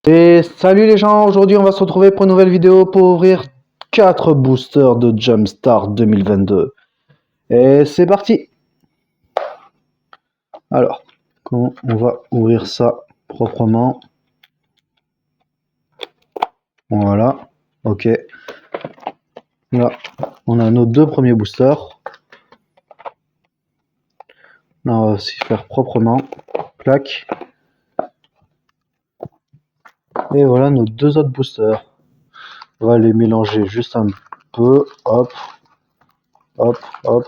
Et salut les gens, aujourd'hui on va se retrouver pour une nouvelle vidéo pour ouvrir 4 boosters de Jumpstart 2022. Et c'est parti. Alors, comment on va ouvrir ça proprement? Voilà, ok. Là, on a nos deux premiers boosters. Là, on va aussi faire proprement. Clac. Et voilà nos deux autres boosters. On va les mélanger juste un peu. Hop, hop, hop.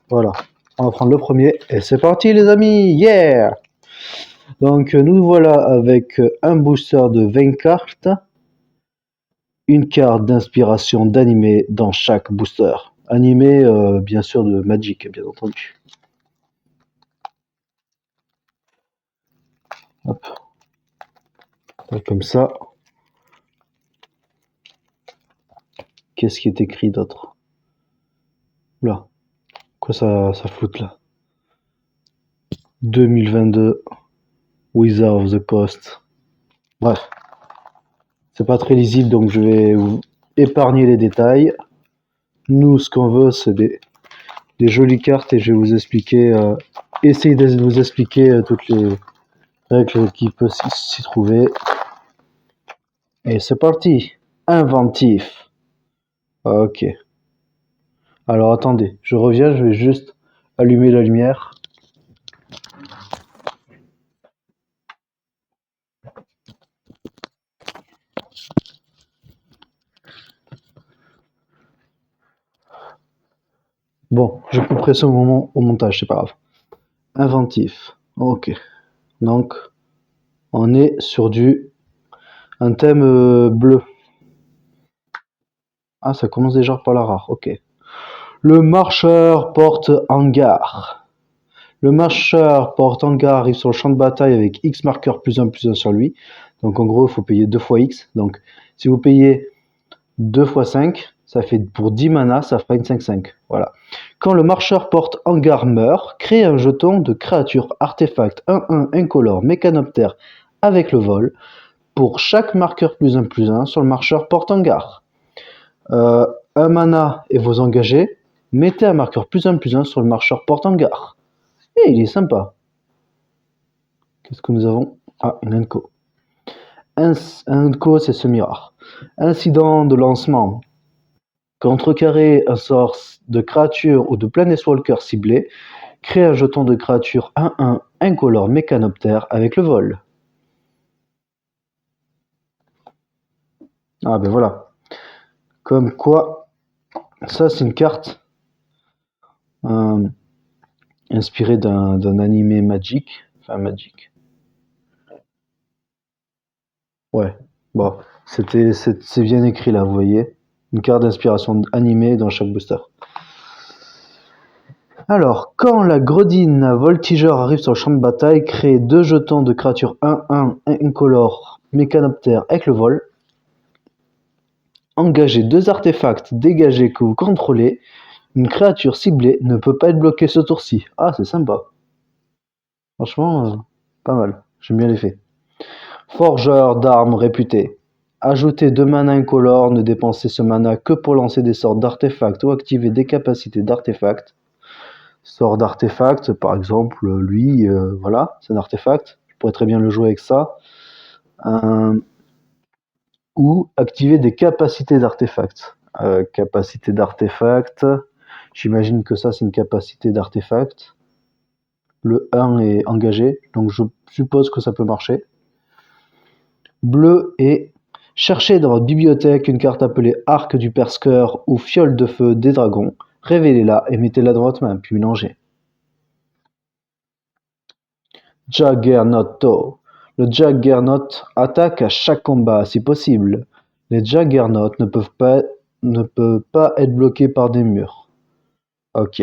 Voilà. On va prendre le premier et c'est parti les amis. Yeah! Donc nous voilà avec un booster de 20 cartes, une carte d'inspiration d'animé dans chaque booster. Animé bien sûr de Magic, bien entendu. Hop. Et comme ça. Qu'est-ce qui est écrit d'autre? Là. Quoi ça floute là? 2022. Wizard of the Coast. Bref. C'est pas très lisible donc je vais vous épargner les détails. Nous ce qu'on veut c'est des jolies cartes et je vais vous expliquer, essayer de vous expliquer toutes les règles qui peuvent s'y trouver. Et c'est parti. Inventif. Ok. Alors attendez, je reviens, je vais juste allumer la lumière. Bon, je couperai ce moment au montage, c'est pas grave. Inventif. Ok. Donc, on est sur un thème bleu. Ah, ça commence déjà par la rare. Ok. Le marcheur porte hangar. Le marcheur porte hangar arrive sur le champ de bataille avec X marqueur +1/+1 sur lui. Donc en gros, il faut payer 2 fois X. Donc si vous payez 2 fois 5, ça fait pour 10 mana, ça fera une 5/5. Voilà. Quand le marcheur porte hangar meurt, créez un jeton de créature artefact 1/1 incolore mécanoptère avec le vol pour chaque marqueur +1/+1 sur le marcheur porte hangar. Un mana et vous engagez, mettez un marqueur +1/+1 sur le marcheur porte hangar. Et il est sympa. Qu'est-ce que nous avons? Ah, une Enco. Un Enco, c'est semi-rare. Incident de lancement. Contrecarrer un sort de créature ou de Planeswalker ciblé. Créer un jeton de créature 1/1 incolore mécanoptère avec le vol. Ah ben voilà. Comme quoi, ça c'est une carte inspirée d'un animé Magic. Enfin Magic. Ouais, bon, c'est bien écrit là, vous voyez. Une carte d'inspiration animée dans chaque booster. Alors, quand la Gredine Voltigeur arrive sur le champ de bataille, créez 2 jetons de créature 1/1 incolore mécanoptère avec le vol. Engagez 2 artefacts dégagés que vous contrôlez. Une créature ciblée ne peut pas être bloquée ce tour-ci. Ah, c'est sympa. Franchement, pas mal. J'aime bien l'effet. Forgeur d'armes réputé. Ajoutez 2 mana incolores, ne dépensez ce mana que pour lancer des sorts d'artefacts ou activer des capacités d'artefacts. Sort d'artefact, par exemple, lui, voilà, c'est un artefact. Je pourrais très bien le jouer avec ça. Ou activer des capacités d'artefact. Capacité d'artefact, j'imagine que ça c'est une capacité d'artefact. Le 1 est engagé, donc je suppose que ça peut marcher. Bleu et cherchez dans votre bibliothèque une carte appelée Arc du Perskeur ou Fiole de Feu des Dragons. Révélez-la et mettez-la dans votre main, puis mélangez. Juggernaut. Le Juggernaut attaque à chaque combat si possible. Les Juggernauts ne peuvent pas être bloqués par des murs. Ok.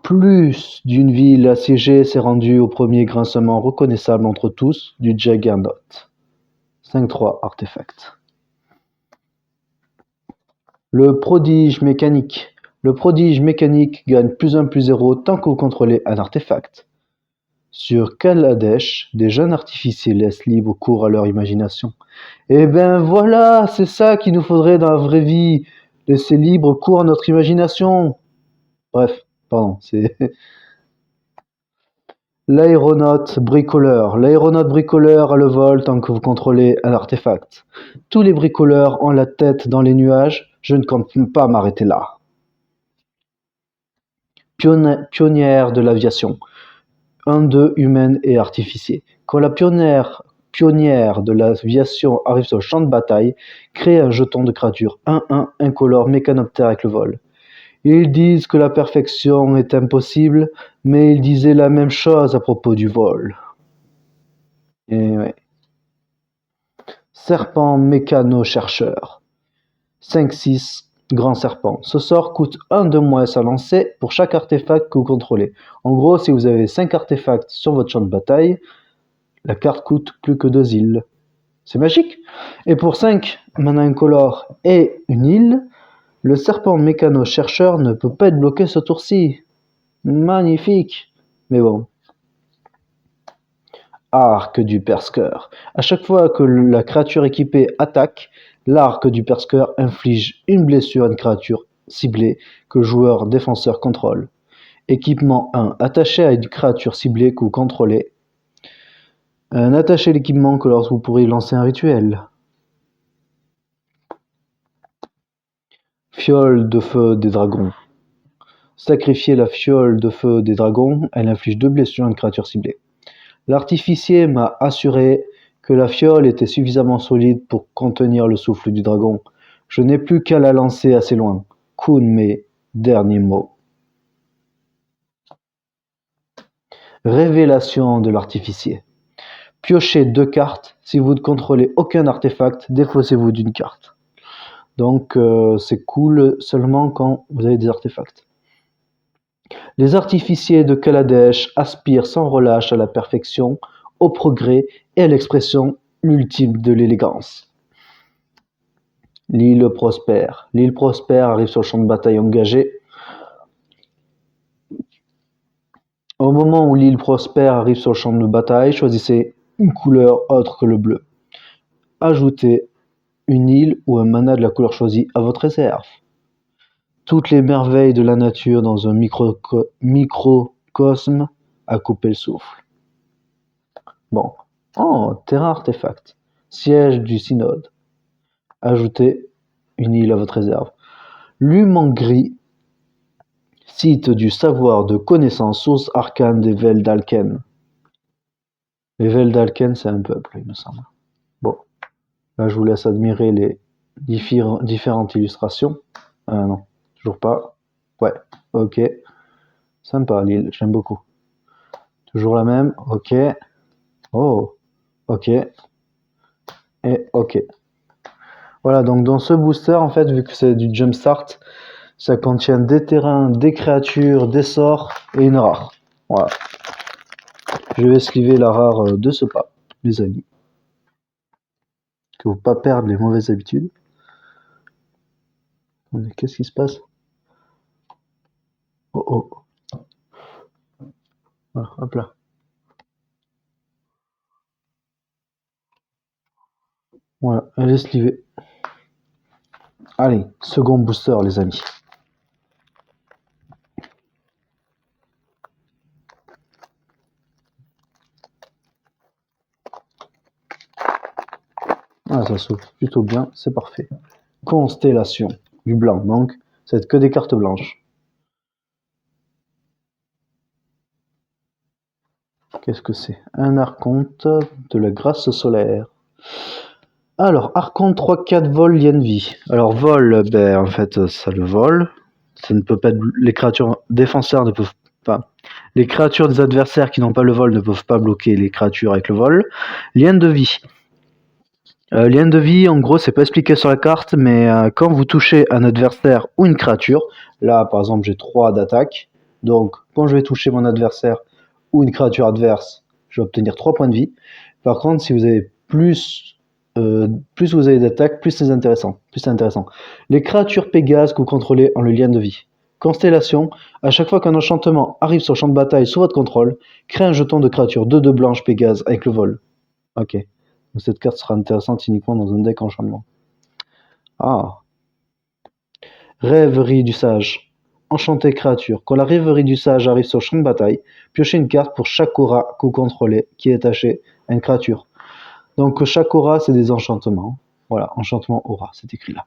Plus d'une ville assiégée s'est rendue au premier grincement reconnaissable entre tous du Juggernaut. 5/3 artefact. Le prodige mécanique. Le prodige mécanique gagne +1/+0 tant que vous contrôlez un artefact. Sur Kaladesh, des jeunes artificiers laissent libre cours à leur imagination. Eh ben voilà, c'est ça qu'il nous faudrait dans la vraie vie. Laisser libre cours à notre imagination. Bref, pardon, c'est l'aéronaute bricoleur. L'aéronaute bricoleur a le vol tant que vous contrôlez un artefact. Tous les bricoleurs ont la tête dans les nuages. Je ne compte pas m'arrêter là. Pionnière de l'aviation. 1-2 humaine et artificier. Quand la pionnière de l'aviation arrive sur le champ de bataille, crée un jeton de créature 1-1 incolore mécanoptère avec le vol. Ils disent que la perfection est impossible, mais ils disaient la même chose à propos du vol. Et ouais. Serpent mécano-chercheur. 5-6 grand serpent. Ce sort coûte 1 de moins à lancer pour chaque artefact que vous contrôlez. En gros, si vous avez 5 artefacts sur votre champ de bataille, la carte coûte plus que 2 îles. C'est magique. Et pour 5 mana incolore et une île, le serpent mécano-chercheur ne peut pas être bloqué ce tour-ci. Magnifique. Mais bon. Arc du Perskeur. À chaque fois que la créature équipée attaque, l'arc du Perskeur inflige une blessure à une créature ciblée que le joueur défenseur contrôle. Équipement 1. Attaché à une créature ciblée que vous contrôlez. Attachez l'équipement que lorsque vous pourrez lancer un rituel. Fiole de feu des dragons. Sacrifiez la fiole de feu des dragons, elle inflige 2 blessures à une créature ciblée. L'artificier m'a assuré que la fiole était suffisamment solide pour contenir le souffle du dragon. Je n'ai plus qu'à la lancer assez loin. Kunme, dernier mot. Révélation de l'artificier. Piochez 2 cartes. Si vous ne contrôlez aucun artefact, défaussez-vous d'une carte. Donc c'est cool seulement quand vous avez des artefacts. Les artificiers de Kaladesh aspirent sans relâche à la perfection, au progrès et à l'expression ultime de l'élégance. L'île prospère. L'île prospère arrive sur le champ de bataille engagé. Au moment où l'île prospère arrive sur le champ de bataille, choisissez une couleur autre que le bleu. Ajoutez une île ou un mana de la couleur choisie à votre réserve. Toutes les merveilles de la nature dans un microcosme à couper le souffle. Bon. Oh, terrain artefact. Siège du synode. Ajoutez une île à votre réserve. Lumangri, site du savoir de connaissance, source arcane des Veldalken. Les Veldalken, c'est un peuple, il me semble. Bon. Là, je vous laisse admirer les différentes illustrations. Non. Toujours pas. Ouais, ok. Sympa l'île, j'aime beaucoup. Toujours la même, ok. Oh, ok. Et ok. Voilà, donc dans ce booster, en fait, vu que c'est du jumpstart, ça contient des terrains, des créatures, des sorts et une rare. Voilà. Je vais esquiver la rare de ce pas, les amis. Que vous ne pas perdre les mauvaises habitudes. Qu'est-ce qui se passe? Oh oh. Voilà, hop là. Voilà, elle est slivée. Allez, second booster, les amis. Ah, ça s'ouvre plutôt bien, c'est parfait. Constellation, du blanc, donc ça va être que des cartes blanches. Qu'est-ce que c'est? Un archonte de la grâce solaire. Alors, archonte 3-4 vol, lien de vie. Alors, vol, ben, en fait, ça le vole. Ça ne peut pas être, les créatures défenseurs ne peuvent pas. Les créatures des adversaires qui n'ont pas le vol ne peuvent pas bloquer les créatures avec le vol. Lien de vie. Lien de vie, en gros, c'est pas expliqué sur la carte, mais quand vous touchez un adversaire ou une créature, là, par exemple, j'ai 3 d'attaque. Donc, quand je vais toucher mon adversaire ou une créature adverse, je vais obtenir 3 points de vie. Par contre, si vous avez plus vous avez d'attaque, plus c'est intéressant. Les créatures Pégase que vous contrôlez ont le lien de vie. Constellation, à chaque fois qu'un enchantement arrive sur le champ de bataille sous votre contrôle, créez un jeton de créature 2/2 blanche Pégase avec le vol. Ok. Donc cette carte sera intéressante uniquement dans un deck enchantement. Ah. Rêverie du sage. Enchanté créature. Quand la rêverie du sage arrive sur le champ de bataille, piochez une carte pour chaque aura que vous contrôlez qui est attachée à une créature. Donc chaque aura, c'est des enchantements. Voilà, enchantement aura, c'est écrit là.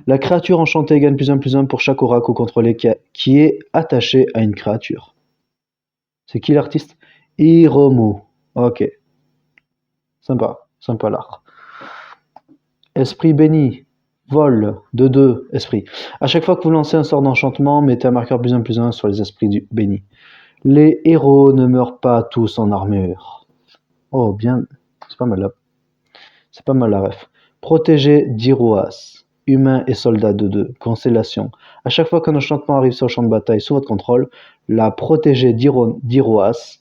La créature enchantée gagne +1/+1 pour chaque aura que vous contrôlez qui est attachée à une créature. C'est qui l'artiste? Hiromu. Ok. Sympa, sympa l'art. Esprit béni. Vol. 2/2. Esprit. À chaque fois que vous lancez un sort d'enchantement, mettez un marqueur +1/+1 sur les esprits bénis. Les héros ne meurent pas tous en armure. Oh, bien. C'est pas mal là. C'est pas mal la ref. Protégé d'Iroas. Humain et soldat 2/2. Constellation. À chaque fois qu'un enchantement arrive sur le champ de bataille sous votre contrôle, la protégée d'Iroas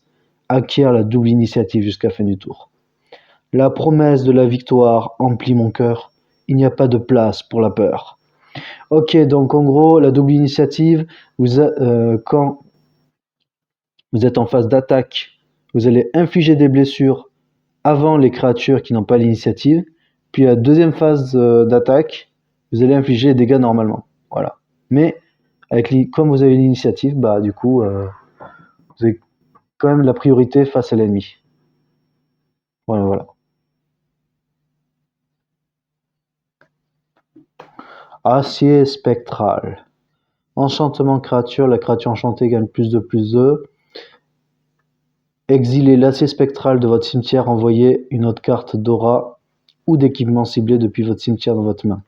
acquiert la double initiative jusqu'à la fin du tour. La promesse de la victoire emplit mon cœur. Il n'y a pas de place pour la peur. Ok, donc en gros, la double initiative, quand vous êtes en phase d'attaque, vous allez infliger des blessures avant les créatures qui n'ont pas l'initiative. Puis la deuxième phase d'attaque, vous allez infliger les dégâts normalement. Voilà. Mais comme vous avez l'initiative, bah du coup, vous avez quand même la priorité face à l'ennemi. Voilà, voilà. Acier spectral. Enchantement créature, la créature enchantée gagne +2/+2. Exilez l'acier spectral de votre cimetière, envoyez une autre carte d'aura ou d'équipement ciblé depuis votre cimetière dans votre main.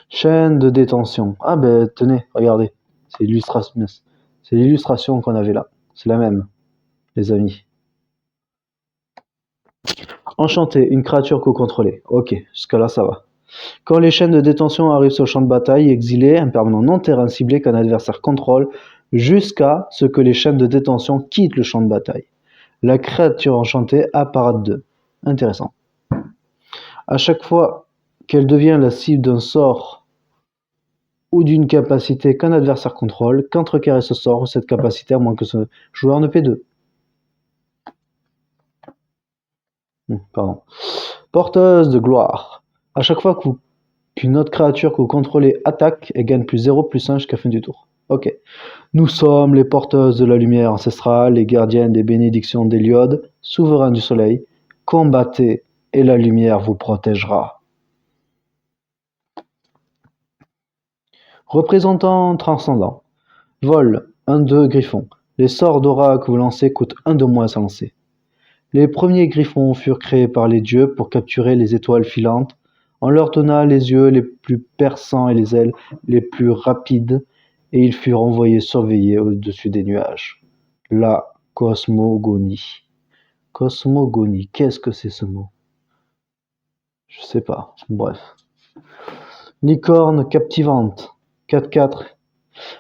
Chaîne de détention. Ah ben tenez, regardez. C'est l'illustration qu'on avait là. C'est la même, les amis. Enchanté, une créature que vous contrôlez. Ok, jusqu'à là ça va. Quand les chaînes de détention arrivent sur le champ de bataille, exilez un permanent non-terrain ciblé qu'un adversaire contrôle jusqu'à ce que les chaînes de détention quittent le champ de bataille. La créature enchantée apparaît de 2. Intéressant. À chaque fois qu'elle devient la cible d'un sort ou d'une capacité qu'un adversaire contrôle, contrecarrer ce sort ou cette capacité à moins que ce joueur ne paie 2. Pardon. Porteuse de gloire. À chaque fois qu'une autre créature que vous contrôlez attaque, elle gagne +0/+1 jusqu'à la fin du tour. Ok. Nous sommes les porteuses de la lumière ancestrale, les gardiennes des bénédictions d'Héliode, souverains du soleil. Combattez et la lumière vous protégera. Représentant transcendant. Vol, 1/2 griffon. Les sorts d'aura que vous lancez coûtent 1 de moins à lancer. Les premiers griffons furent créés par les dieux pour capturer les étoiles filantes. On leur donna les yeux les plus perçants et les ailes les plus rapides, et ils furent envoyés surveiller au-dessus des nuages. La cosmogonie. Cosmogonie, qu'est-ce que c'est ce mot? Je sais pas, bref. Licorne captivante, 4/4.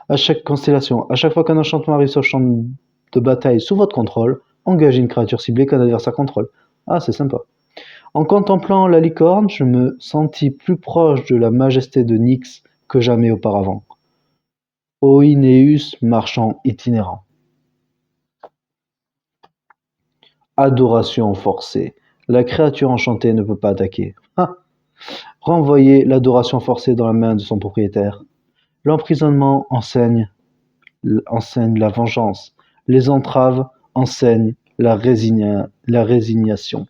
À chaque constellation, à chaque fois qu'un enchantement arrive sur le champ de bataille sous votre contrôle, engagez une créature ciblée qu'un adversaire contrôle. Ah, c'est sympa. En contemplant la licorne, je me sentis plus proche de la majesté de Nyx que jamais auparavant. Oineus, marchand itinérant. Adoration forcée. La créature enchantée ne peut pas attaquer. Ah. Renvoyez l'adoration forcée dans la main de son propriétaire. L'emprisonnement enseigne la vengeance. Les entraves enseignent la résignation.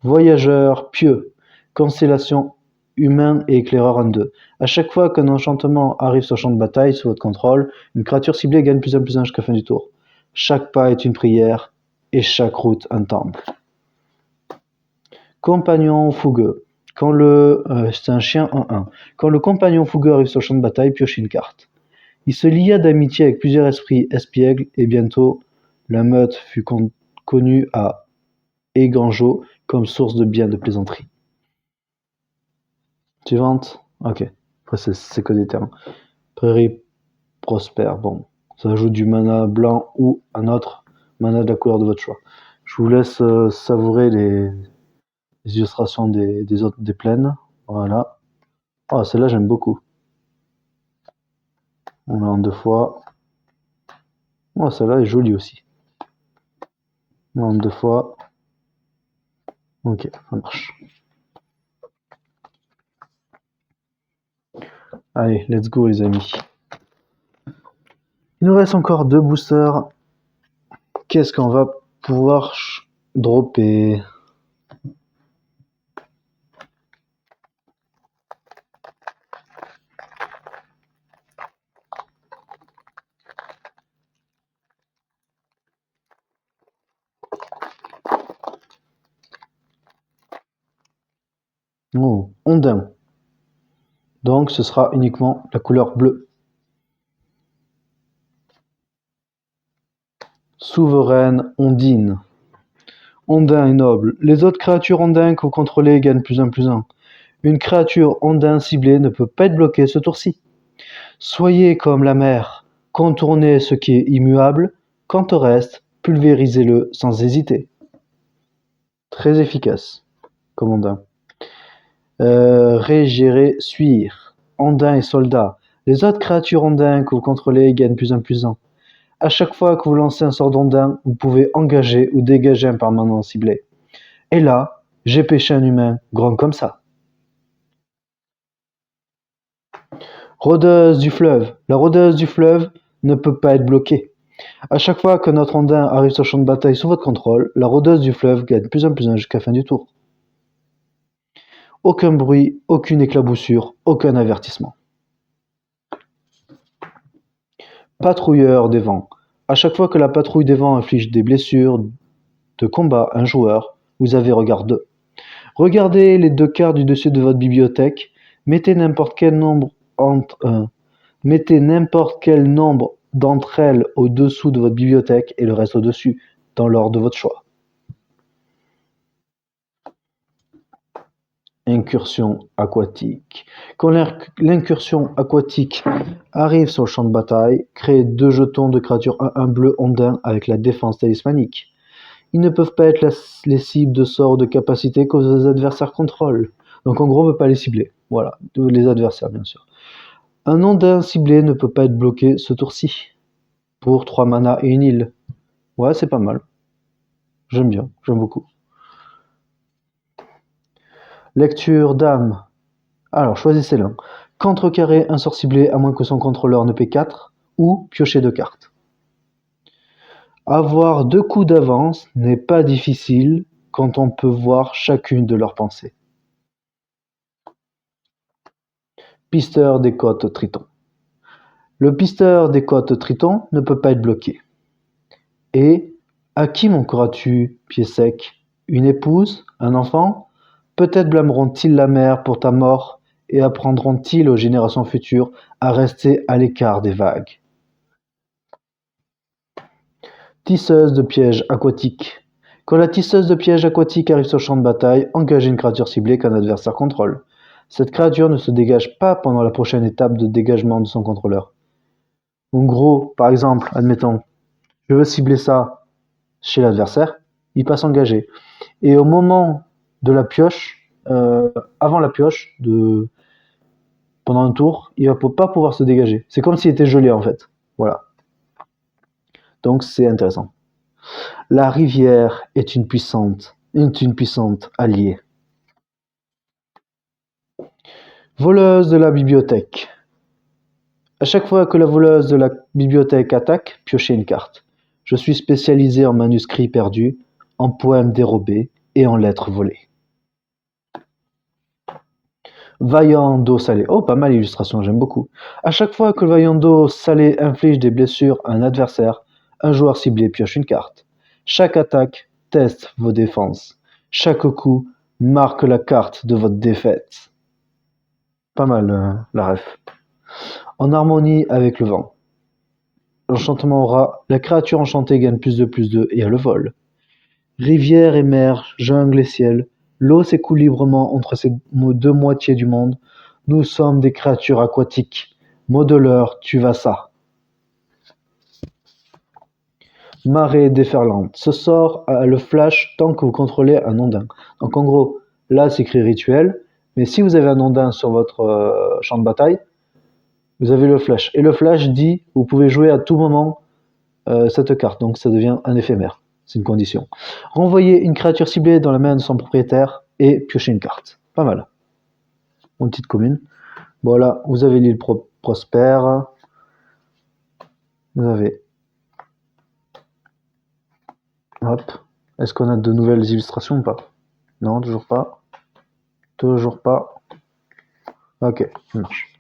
Voyageur pieux. Constellation humain et éclaireur en 2. À chaque fois qu'un enchantement arrive sur le champ de bataille sous votre contrôle, une créature ciblée gagne +1/+1 jusqu'à la fin du tour. Chaque pas est une prière et chaque route un temple. Compagnon fougueux. C'est un chien 1/1. Quand le compagnon fougueux arrive sur le champ de bataille, piochez une carte. Il se lia d'amitié avec plusieurs esprits espiègles et bientôt la meute fut connue à Eganjo comme source de biens de plaisanterie. Suivante. Ok. Après c'est que des termes. Prairie prospère. Bon. Ça ajoute du mana blanc ou un autre mana de la couleur de votre choix. Je vous laisse savourer les illustrations des plaines. Voilà. Oh, celle-là, j'aime beaucoup. On l'a en 2 fois. Oh, celle-là est jolie aussi. On l'a en 2 fois. Ok, ça marche. Allez, let's go les amis. Il nous reste encore 2 boosters. Qu'est-ce qu'on va pouvoir dropper? Oh, Ondin. Donc ce sera uniquement la couleur bleue. Souveraine Ondine. Ondin est noble. Les autres créatures ondins que vous contrôlez gagnent +1/+1. Une créature ondin ciblée ne peut pas être bloquée ce tour-ci. Soyez comme la mer, contournez ce qui est immuable, quant au reste, pulvérisez-le sans hésiter. Très efficace, comme ondin. Régérer, suire. Ondin et soldat. Les autres créatures ondins que vous contrôlez gagnent +1/+1. À chaque fois que vous lancez un sort d'ondin, vous pouvez engager ou dégager un permanent ciblé. Et là, j'ai pêché un humain grand comme ça. Rôdeuse du fleuve. La rôdeuse du fleuve ne peut pas être bloquée. À chaque fois que notre ondin arrive sur le champ de bataille sous votre contrôle, la rôdeuse du fleuve gagne +1/+1 jusqu'à la fin du tour. Aucun bruit, aucune éclaboussure, aucun avertissement. Patrouilleur des vents. À chaque fois que la patrouille des vents inflige des blessures de combat à un joueur, vous avez regard 2. Regardez les 2 cartes du dessus de votre bibliothèque, mettez n'importe quel nombre d'entre elles au-dessous de votre bibliothèque et le reste au-dessus, dans l'ordre de votre choix. Incursion aquatique. Quand l'incursion aquatique arrive sur le champ de bataille, créez 2 jetons de créatures 1/1 bleu ondin avec la défense talismanique. Ils ne peuvent pas être les cibles de sorts ou de capacités que vos adversaires contrôlent. Donc en gros, on ne peut pas les cibler. Voilà, les adversaires bien sûr. Un ondin ciblé ne peut pas être bloqué ce tour-ci. Pour 3 mana et une île. Ouais, c'est pas mal. J'aime bien, j'aime beaucoup. Lecture d'âme. Alors, choisissez l'un. Contrecarrer un sort ciblé à moins que son contrôleur ne paie 4, ou piocher 2 cartes. Avoir 2 coups d'avance n'est pas difficile quand on peut voir chacune de leurs pensées. Pisteur des côtes Triton. Le pisteur des côtes Triton ne peut pas être bloqué. Et à qui manqueras-tu, pied sec? Une épouse? Un enfant? Peut-être blâmeront-ils la mer pour ta mort et apprendront-ils aux générations futures à rester à l'écart des vagues. Tisseuse de pièges aquatiques. Quand la tisseuse de pièges aquatiques arrive sur le champ de bataille, engagez une créature ciblée qu'un adversaire contrôle. Cette créature ne se dégage pas pendant la prochaine étape de dégagement de son contrôleur. En gros, par exemple, admettons, je veux cibler ça chez l'adversaire, il passe engagé. Et au moment de la pioche, avant la pioche, pendant un tour, il va pas pouvoir se dégager. C'est comme s'il était gelé en fait. Voilà. Donc c'est intéressant. La rivière est une puissante alliée. Voleuse de la bibliothèque. À chaque fois que la voleuse de la bibliothèque attaque, piochez une carte. Je suis spécialisé en manuscrits perdus, en poèmes dérobés et en lettres volées. Vaillant d'eau salée. Oh, pas mal l'illustration, j'aime beaucoup. À chaque fois que le vaillant d'eau salée inflige des blessures à un adversaire, un joueur ciblé pioche une carte. Chaque attaque teste vos défenses. Chaque coup marque la carte de votre défaite. Pas mal la ref. En harmonie avec le vent. L'enchantement aura, la créature enchantée gagne +2/+2 et a le vol. Rivière et mer, jungle et ciel, l'eau s'écoule librement entre ces 2 moitiés du monde. Nous sommes des créatures aquatiques. Modeleur, tu vas ça. Marée déferlante. Ce sort a le flash tant que vous contrôlez un ondin. Donc en gros, là c'est écrit rituel, mais si vous avez un ondin sur votre champ de bataille, vous avez le flash. Et le flash dit, vous pouvez jouer à tout moment cette carte, donc ça devient un éphémère, c'est une condition. Renvoyer une créature ciblée dans la main de son propriétaire et piocher une carte. Pas mal. Une petite commune. Voilà, vous avez l'île Prospère. Vous avez... Hop. Est-ce qu'on a de nouvelles illustrations ou pas? Non, toujours pas. Toujours pas. Ok, ça marche.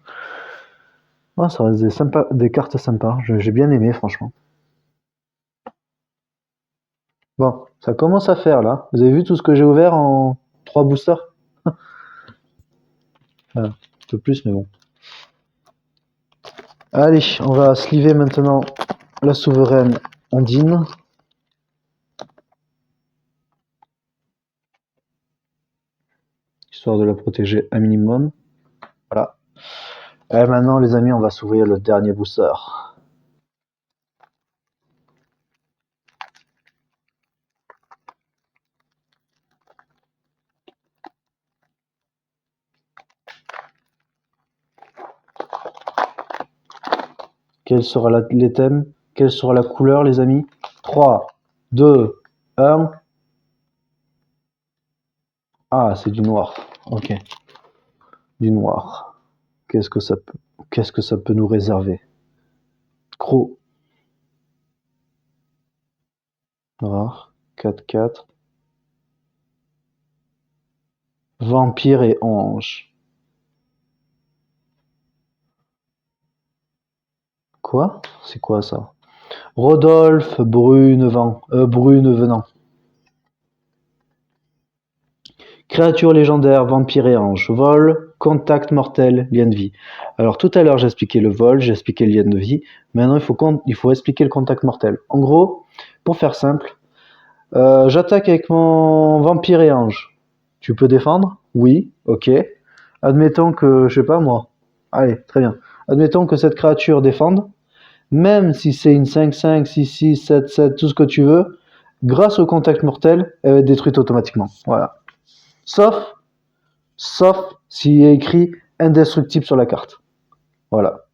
Ah, ça reste des cartes sympas. J'ai bien aimé, franchement. Bon, ça commence à faire, là. Vous avez vu tout ce que j'ai ouvert en 3 boosters? Un peu plus, mais bon. Allez, on va sliver maintenant la souveraine Ondine. Histoire de la protéger un minimum. Voilà. Et maintenant, les amis, on va s'ouvrir le dernier booster. Quel sera les thèmes? Quelle sera la couleur, les amis? 3, 2, 1. Ah, c'est du noir. Ok. Du noir. Qu'est-ce que ça peut nous réserver? Croc. Rare. 4-4. Vampire et ange. Quoi? C'est quoi ça? Rodolphe Brunevenant. Créature légendaire, vampire et ange. Vol, contact mortel, lien de vie. Alors tout à l'heure j'ai expliqué le vol, j'ai expliqué le lien de vie. Maintenant il faut expliquer le contact mortel. En gros, pour faire simple, j'attaque avec mon vampire et ange. Tu peux défendre? Oui, ok. Admettons que, je sais pas moi. Allez, très bien. Admettons que cette créature défende. Même si c'est une 5-5, 6-6, 7-7, tout ce que tu veux, grâce au contact mortel, elle va être détruite automatiquement. Voilà. Sauf s'il y a écrit indestructible sur la carte. Voilà.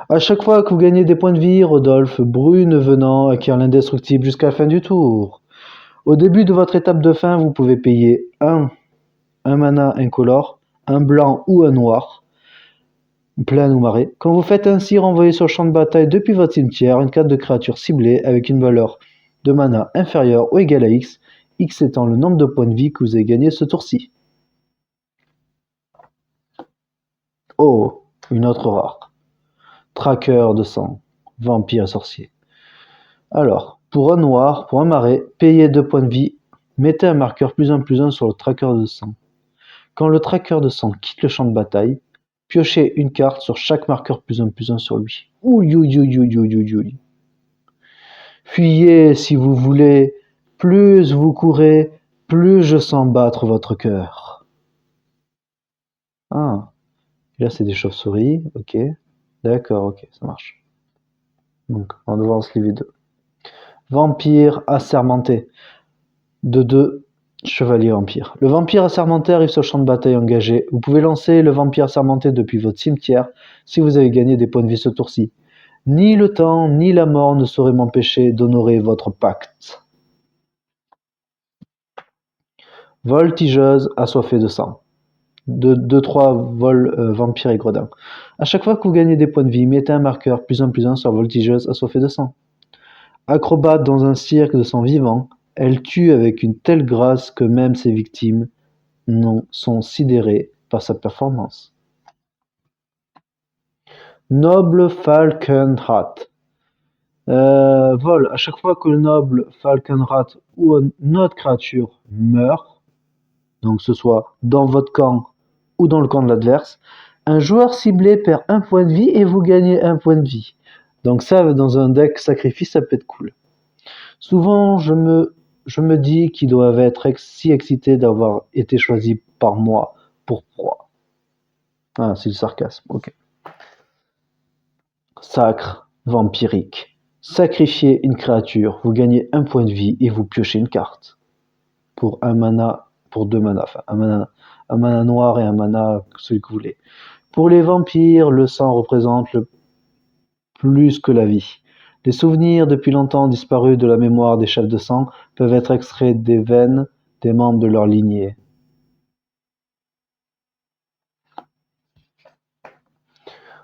À chaque fois que vous gagnez des points de vie, Rodolphe Brune venant acquiert l'indestructible jusqu'à la fin du tour. Au début de votre étape de fin, vous pouvez payer un mana incolore, un blanc ou un noir, plein ou marée. Quand vous faites ainsi, renvoyer sur le champ de bataille depuis votre cimetière une carte de créature ciblée avec une valeur de mana inférieure ou égale à X, X étant le nombre de points de vie que vous avez gagné ce tour-ci. Oh, une autre rare. Traqueur de sang, vampire et sorcier. Alors, pour un noir, pour un marais, payez 2 points de vie, mettez un marqueur +1/+1 sur le traqueur de sang. Quand le traqueur de sang quitte le champ de bataille, piochez une carte sur chaque marqueur +1/+1 sur lui. Ouï. Fuyez si vous voulez, plus vous courez, plus je sens battre votre cœur. Ah, là c'est des chauves-souris, ok. D'accord, ok, ça marche. Donc, on va devoir en sliver 2. Vampire assermenté. De 2, chevalier vampire. Le vampire assermenté arrive sur le champ de bataille engagé. Vous pouvez lancer le vampire assermenté depuis votre cimetière si vous avez gagné des points de vie ce tour-ci. Ni le temps, ni la mort ne sauraient m'empêcher d'honorer votre pacte. Voltigeuse assoiffée de sang. 2-3 vol vampire et gredin. À chaque fois que vous gagnez des points de vie, mettez un marqueur +1/+1 sur voltigeuse assoiffée de sang. Acrobate dans un cirque de sang vivant, elle tue avec une telle grâce que même ses victimes sont sidérées par sa performance. Noble Falkenrat. Vol. À chaque fois que le noble Falkenrat ou une autre créature meurt, donc que ce soit dans votre camp ou dans le camp de l'adverse, un joueur ciblé perd 1 point de vie et vous gagnez 1 point de vie. Donc ça, dans un deck sacrifice, ça peut être cool. Souvent, je me dis qu'ils doivent être si excités d'avoir été choisis par moi pour proie. Ah, c'est le sarcasme, ok. Sacre vampirique. Sacrifiez une créature, vous gagnez 1 point de vie et vous piochez une carte. Pour pour 2 manas. Enfin, un mana noir et un mana, celui que vous voulez. Pour les vampires, le sang représente plus que la vie. Les souvenirs depuis longtemps disparus de la mémoire des chefs de sang peuvent être extraits des veines des membres de leur lignée.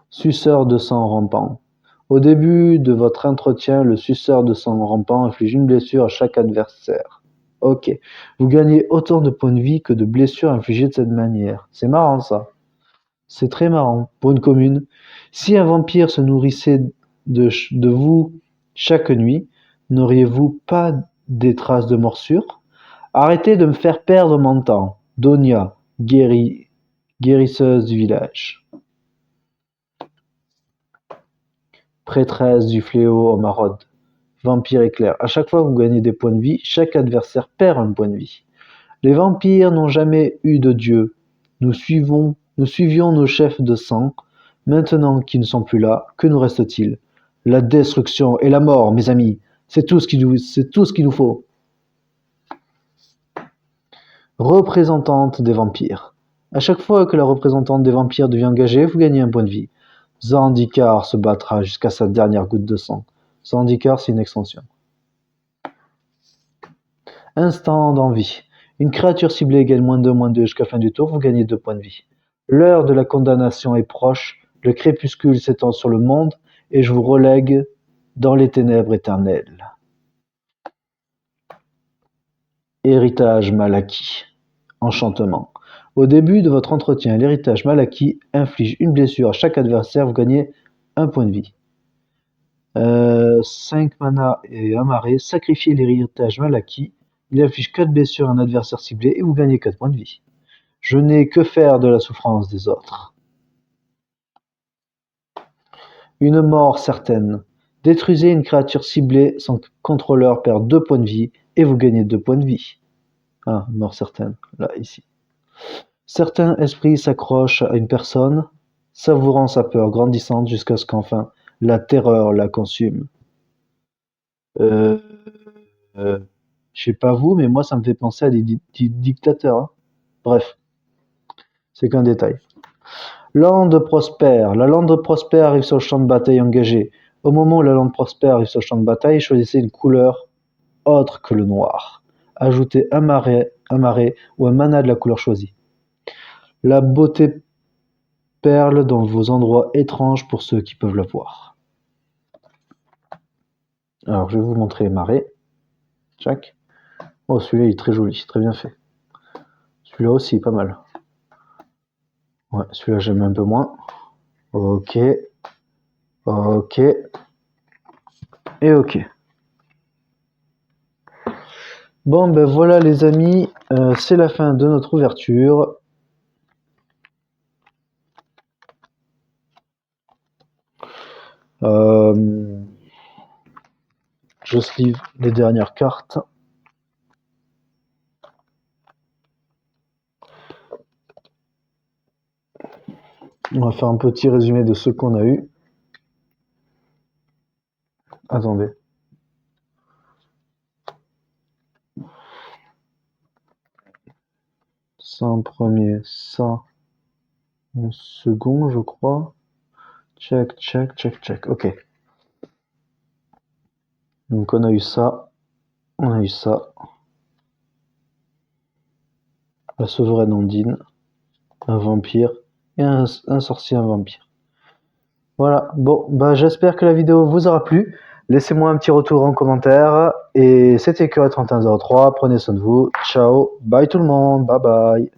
Suceur de sang rampant. Au début de votre entretien, le suceur de sang rampant inflige une blessure à chaque adversaire. Ok. Vous gagnez autant de points de vie que de blessures infligées de cette manière. C'est marrant ça. C'est très marrant pour une commune. Si un vampire se nourrissait de vous chaque nuit, n'auriez-vous pas des traces de morsure? Arrêtez de me faire perdre mon temps. Donia, guérisseuse du village. Prêtresse du fléau en maraude. Vampire éclair. À chaque fois que vous gagnez des points de vie, chaque adversaire perd un point de vie. Les vampires n'ont jamais eu de dieu. Nous suivions nos chefs de sang. Maintenant qu'ils ne sont plus là, que nous reste-t-il? La destruction et la mort, mes amis. C'est tout ce qu'il nous faut. Représentante des vampires. À chaque fois que la représentante des vampires devient engagée, vous gagnez un point de vie. Zendikar se battra jusqu'à sa dernière goutte de sang. Zendikar, c'est une extension. Instant d'envie. Une créature ciblée gagne -2 jusqu'à fin du tour, vous gagnez 2 points de vie. L'heure de la condamnation est proche, le crépuscule s'étend sur le monde, et je vous relègue dans les ténèbres éternelles. Héritage mal acquis. Enchantement. Au début de votre entretien, l'héritage mal acquis inflige une blessure à chaque adversaire, vous gagnez 1 point de vie. 5 mana et un marais, sacrifiez l'héritage mal acquis, il inflige 4 blessures à un adversaire ciblé et vous gagnez 4 points de vie. Je n'ai que faire de la souffrance des autres. Une mort certaine. Détruisez une créature ciblée, son contrôleur perd 2 points de vie et vous gagnez 2 points de vie. Ah, mort certaine, là, ici. Certains esprits s'accrochent à une personne, savourant sa peur grandissante jusqu'à ce qu'enfin la terreur la consume. Je sais pas vous, mais moi ça me fait penser à des dictateurs. Hein. Bref, c'est qu'un détail. Lande prospère. La lande prospère arrive sur le champ de bataille engagé. Au moment où la lande prospère arrive sur le champ de bataille, choisissez une couleur autre que le noir. Ajoutez un marais ou un mana de la couleur choisie. La beauté perle dans vos endroits étranges pour ceux qui peuvent la voir. Alors, je vais vous montrer marais. Check. Oh, celui-là, il est très joli, très bien fait. Celui-là aussi, pas mal. Ouais, celui-là, j'aime un peu moins. Ok. Ok. Et ok. Bon, ben voilà les amis, c'est la fin de notre ouverture. Je sleeve les dernières cartes. On va faire un petit résumé de ce qu'on a eu. Attendez. Ça en premier, ça en second, je crois. Check, check, check, check. Ok. Donc on a eu ça. On a eu ça. La souveraine ondine. Un vampire. Et un sorcier, un vampire. Voilà. Bon, bah j'espère que la vidéo vous aura plu. Laissez-moi un petit retour en commentaire. Et c'était Curieux3103. Prenez soin de vous. Ciao. Bye tout le monde. Bye bye.